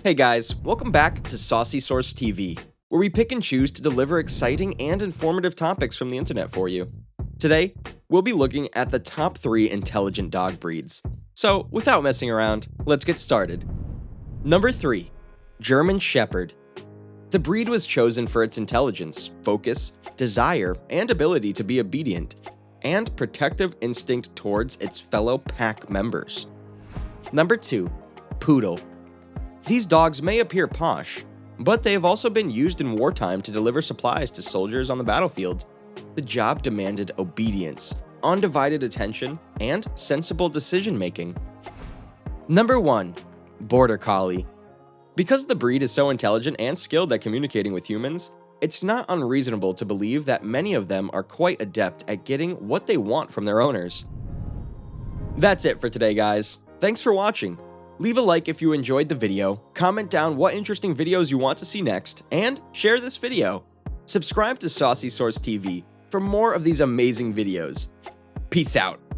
Hey guys, welcome back to Saucy Source TV, where we pick and choose to deliver exciting and informative topics from the internet for you. Today, we'll be looking at the top 3 intelligent dog breeds. So, without messing around, let's get started. Number 3. German Shepherd. The breed was chosen for its intelligence, focus, desire, and ability to be obedient, and protective instinct towards its fellow pack members. Number 2. Poodle. These dogs may appear posh, but they have also been used in wartime to deliver supplies to soldiers on the battlefield. The job demanded obedience, undivided attention, and sensible decision-making. Number 1. Border Collie. Because the breed is so intelligent and skilled at communicating with humans, it's not unreasonable to believe that many of them are quite adept at getting what they want from their owners. That's it for today, guys. Thanks for watching. Leave a like if you enjoyed the video, comment down what interesting videos you want to see next, and share this video. Subscribe to Saucy Source TV for more of these amazing videos. Peace out.